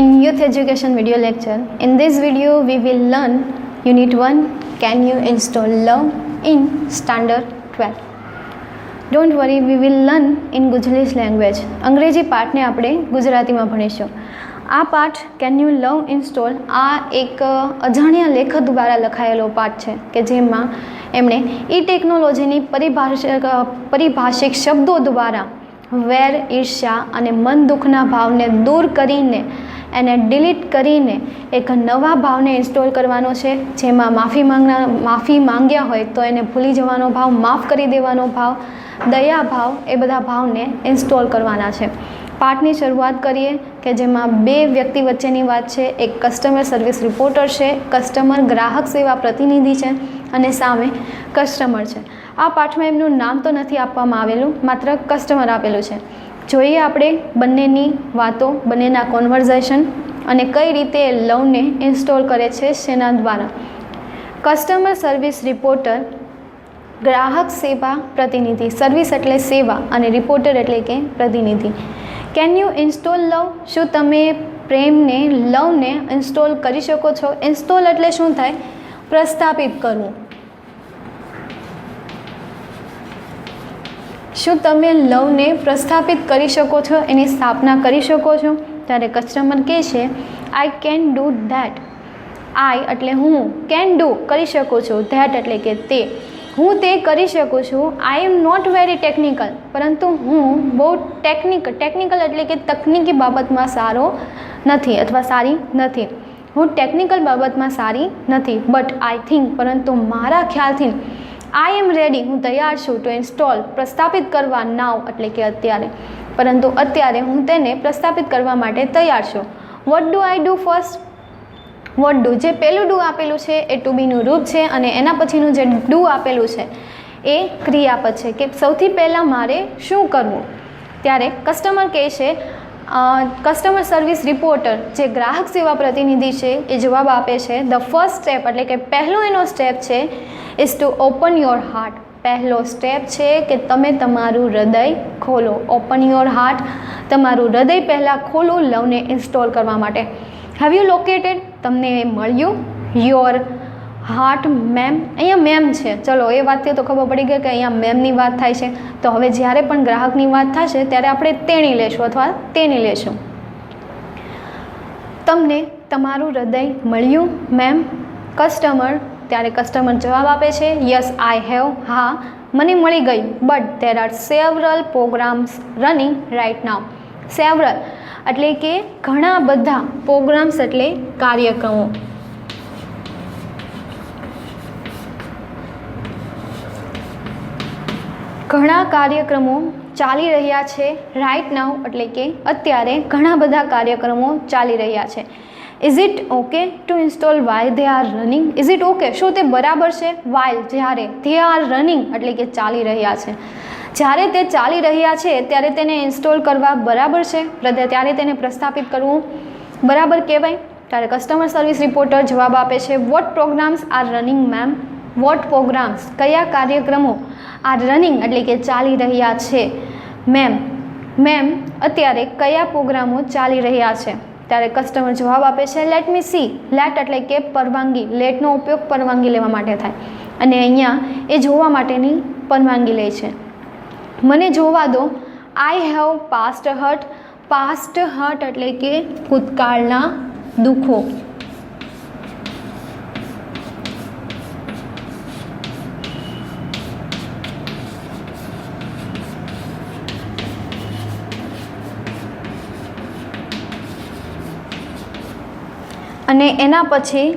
In Youth Education video lecture, in this video we will learn Unit 1, can you install Love in Standard 12. Don't worry, we will learn in Gujarat language. અંગ્રેજી પાઠને આપણે ગુજરાતીમાં ભણીશું. આ પાઠ can you love install આ એક અજાણ્યા લેખક દ્વારા લખાયેલો પાઠ છે કે જેમાં એમણે ઈ ટેકનોલોજીની પરિભાષિક શબ્દો દ્વારા વેર, ઈર્ષ્યા અને મન દુઃખના ભાવને દૂર કરીને એને ડિલીટ કરીને એક નવા ભાવને ઇન્સ્ટોલ કરવાનો છે, જેમાં માફી માંગ્યા હોય તો એને ભૂલી જવાનો ભાવ, માફ કરી દેવાનો ભાવ, દયા ભાવ, એ બધા ભાવને ઇન્સ્ટોલ કરવાના છે. પાઠની શરૂઆત કરીએ કે જેમાં બે વ્યક્તિ વચ્ચેની વાત છે. એક કસ્ટમર સર્વિસ રિપોર્ટર છે, કસ્ટમર ગ્રાહક સેવા પ્રતિનિધિ છે અને સામે કસ્ટમર છે. આ પાઠમાં એમનું નામ તો નથી આપવામાં આવેલું, માત્ર કસ્ટમર આપેલું છે. જોઈએ આપણે બંનેની વાતો, બંનેના કોન્વર્ઝેશન અને કઈ રીતે લવને ઇન્સ્ટોલ કરે છે શેના દ્વારા. કસ્ટમર સર્વિસ રિપોર્ટર ગ્રાહક સેવા પ્રતિનિધિ. સર્વિસ એટલે સેવા અને રિપોર્ટર એટલે કે પ્રતિનિધિ. કેન યુ ઇન્સ્ટોલ લવ? શું તમે પ્રેમને, લવને ઇન્સ્ટોલ કરી શકો છો? ઇન્સ્ટોલ એટલે શું થાય? પ્રસ્થાપિત કરવું. શું તમે લવને પ્રસ્થાપિત કરી શકો છો, એની સ્થાપના કરી શકો છો? ત્યારે કસ્ટમર કહે છે આઈ કેન ડૂ ધેટ. આઈ એટલે હું, કેન ડૂ કરી શકું છું, ધેટ એટલે કે તે, હું તે કરી શકું છું. આઈ એમ નોટ વેરી ટેકનિકલ, પરંતુ હું બહુ ટેકનિકલ એટલે કે તકનીકી બાબતમાં સારો નથી અથવા સારી નથી. હું ટેકનિકલ બાબતમાં સારી નથી. બટ આઈ થિંક, પરંતુ મારા ખ્યાલથી આઈ એમ રેડી, હું તૈયાર છું ટુ ઇન્સ્ટોલ, પ્રસ્થાપિત કરવા, નાવ એટલે કે અત્યારે, પરંતુ અત્યારે હું તેને પ્રસ્થાપિત કરવા માટે તૈયાર છું. What do I do first? What do, જે પહેલું ડુ આપેલું છે એ ટુ બીનું રૂપ છે અને એના પછીનું જે ડુ આપેલું છે એ ક્રિયાપદ છે કે સૌથી પહેલાં મારે શું કરવું. ત્યારે કસ્ટમર કહે છે, કસ્ટમર સર્વિસ રિપોર્ટર જે ગ્રાહક સેવા પ્રતિનિધિ છે એ જવાબ આપે છે ધ ફર્સ્ટ સ્ટેપ એટલે કે પહેલો એનો સ્ટેપ છે is to open your heart. પહેલો સ્ટેપ છે કે તમે તમારું હૃદય ખોલો. ઓપન યોર હાર્ટ, તમારું હૃદય પહેલાં ખોલો લવને ઇન્સ્ટોલ કરવા માટે. Have you located? તમને મળ્યું યોર હાર્ટ મેમ? અહીંયા મેમ છે, ચલો એ વાતથી તો ખબર પડી ગઈ કે અહીંયા મેમની વાત થાય છે. તો હવે જ્યારે પણ ગ્રાહકની વાત થશે ત્યારે આપણે તેણી લેશું અથવા તેની લેશું. તમને તમારું હૃદય મળ્યું મેમ? કસ્ટમર, ત્યારે કસ્ટમર જવાબ આપે છે યસ આઈ હેવ, હા મને મળી ગયું. But there are several programs running right now. Several એટલે કે ઘણા બધા, પ્રોગ્રામ્સ એટલે કાર્યક્રમો. ઘણા કાર્યક્રમો ચાલી રહ્યા છે. રાઇટ નાવ એટલે કે અત્યારે ઘણા બધા કાર્યક્રમો ચાલી રહ્યા છે. Is it okay two install while they are running? Is it okay, શું તે બરાબર છે? વાઇલ જ્યારે, ધે આર રનિંગ એટલે કે ચાલી રહ્યા છે. જ્યારે તે ચાલી રહ્યા છે ત્યારે તેને ઇન્સ્ટોલ કરવા બરાબર છે, ત્યારે તેને પ્રસ્થાપિત કરવું બરાબર કહેવાય. ત્યારે કસ્ટમર સર્વિસ રિપોર્ટર જવાબ આપે છે what programs are running ma'am? What programs, કયા કાર્યક્રમો આર રનિંગ એટલે કે ચાલી રહ્યા છે મેમ? મેમ અત્યારે કયા પ્રોગ્રામો ચાલી રહ્યા છે? ત્યારે કસ્ટમર જવાબ આપે છે લેટ મી સી. લેટ એટલે કે પરવાનગી. લેટનો ઉપયોગ પરવાનગી લેવા માટે થાય અને અહીંયા એ જોવા માટેની પરવાનગી લે છે. મને જોવા દો. I have past hurt. Past hurt એટલે કે ભૂતકાળના દુઃખો. અને એના પછી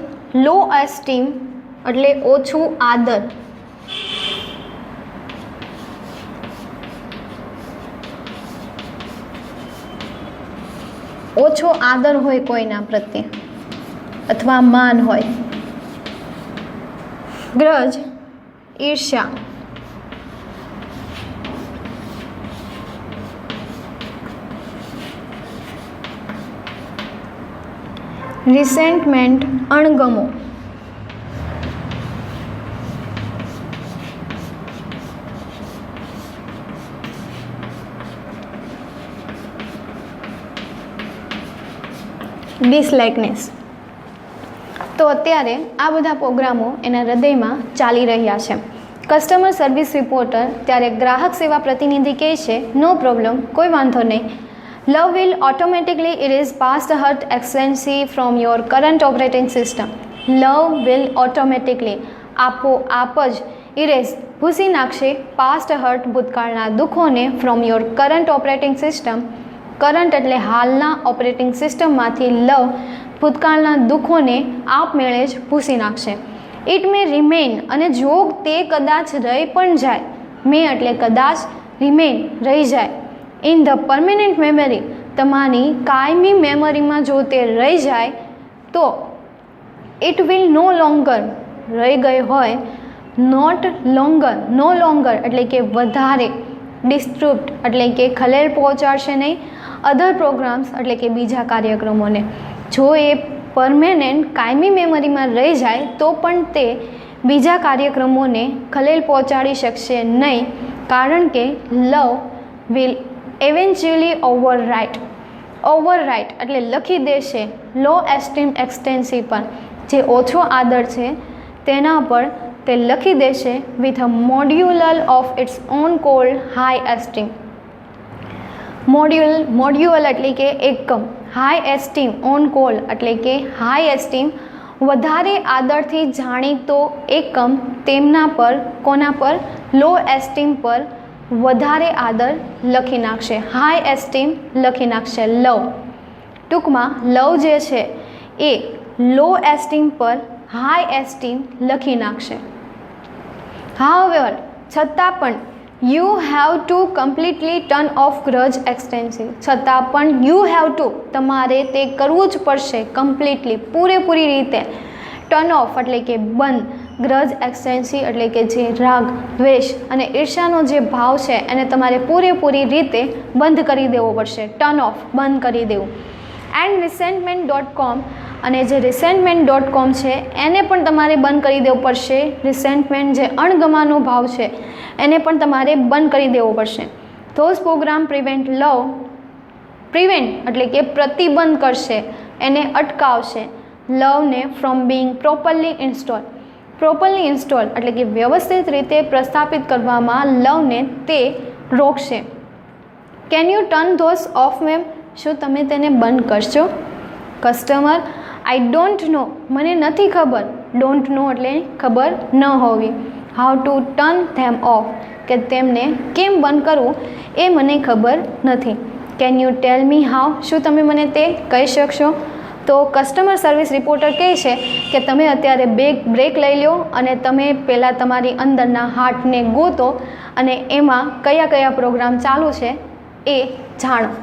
લો એસ્ટીમ એટલે ઓછું આદર. ઓછો આદર હોય કોઈના પ્રત્યે અથવા માન હોય. ગ્રજ, ઈર્ષ્યા. રિસેન્ટમેન્ટ, અણગમો. ડિસલાઇકનેસ. તો અત્યારે આ બધા પ્રોગ્રામો એના હૃદયમાં ચાલી રહ્યા છે. કસ્ટમર સર્વિસ રિપોર્ટર ત્યારે ગ્રાહક સેવા પ્રતિનિધિ કહે છે, નો પ્રોબ્લેમ, કોઈ વાંધો નહીં. Love will automatically erase past hurt extensions from your current operating system. Love will automatically આપોઆપ જ ઇરેઝ ભૂસી નાખશે પાસ્ટ હર્ટ ભૂતકાળના દુઃખોને from your current operating system. Current એટલે હાલના ઓપરેટિંગ સિસ્ટમમાંથી લવ ભૂતકાળના દુઃખોને આપમેળે જ ભૂસી નાખશે. ઇટ મે રિમેઇન અને જો તે કદાચ રહી પણ જાય, મે એટલે કદાચ, રિમેઇન રહી જાય, ઇન ધ પરમેનન્ટ મેમરી તમારી કાયમી મેમરીમાં જો તે રહી જાય તો ઇટ વિલ નો લોંગર રહી ગઈ હોય, નોટ લોંગર, નો લોંગર એટલે કે વધારે, ડિસ્ટર્બ્ડ એટલે કે ખલેલ પહોંચાડશે નહીં, અધર પ્રોગ્રામ્સ એટલે કે બીજા કાર્યક્રમોને. જો એ પરમેનન્ટ કાયમી મેમરીમાં રહી જાય તો પણ તે બીજા કાર્યક્રમોને ખલેલ પહોંચાડી શકશે નહીં, કારણ કે લવ વિલ એવેન્ચ્યુઅલી ઓવરરાઇટ એટલે લખી દેશે લો એસ્ટીમ એક્સટેન્સી પર, જે ઓછો આદર છે તેના પર તે લખી દેશે with a modular of its own called high esteem. Module એટલે કે એકમ, હાઈ એસ્ટીમ ઓન કોલ એટલે કે હાઈ એસ્ટીમ વધારે આદરથી જાણીતો એકમ, તેમના પર, કોના પર, લો એસ્ટીમ પર વધારે આદર લખી નાખશે, હાઈ એસ્ટીમ લખી નાખશે લવ. ટૂંકમાં લવ જે છે એ લો એસ્ટીમ પર હાઈ એસ્ટીમ લખી નાખશે. હાઉએવર છતાં પણ you have to completely turn off grudge extensions. છતાં પણ યુ હેવ ટુ તમારે તે કરવું જ પડશે કમ્પ્લીટલી પૂરેપૂરી રીતે. ટર્ન ઓફ એટલે કે બંધ, ગ્રજ એક્સટેન્સી એટલે કે જે રાગ, દ્વેષ અને ઈર્ષાનો જે ભાવ છે એને તમારે પૂરેપૂરી રીતે બંધ કરી દેવો પડશે. ટર્ન ઓફ, બંધ કરી દેવું. એન્ડ resentment.com અને જે resentment.com છે એને પણ તમારે બંધ કરી દેવું પડશે. રિસેન્ટમેન્ટ જે અણગમાનો ભાવ છે એને પણ તમારે બંધ કરી દેવો પડશે. Those program prevent love, prevent એટલે કે પ્રતિબંધ કરશે, એને અટકાવશે લવને from being properly install. Properly install એટલે કે વ્યવસ્થિત રીતે પ્રસ્થાપિત કરવામાં લવને તે રોકશે. Can you turn those off ma'am? શું તમે તેને બંધ કરશો? કસ્ટમર આઈ ડોન્ટ નો, મને નથી ખબર. ડોન્ટ નો એટલે ખબર ન હોવી. How to turn them of કે તેમને કેમ બંધ કરવું એ મને ખબર નથી. Can you tell me how? શું તમે મને તે કહી શકશો? તો કસ્ટમર સર્વિસ રિપોર્ટર કહે છે કે તમે અત્યારે બ્રેક લઈ લો અને તમે પહેલાં તમારી અંદરના હાર્ટને ગોતો અને એમાં કયા કયા પ્રોગ્રામ ચાલુ છે એ જાણો.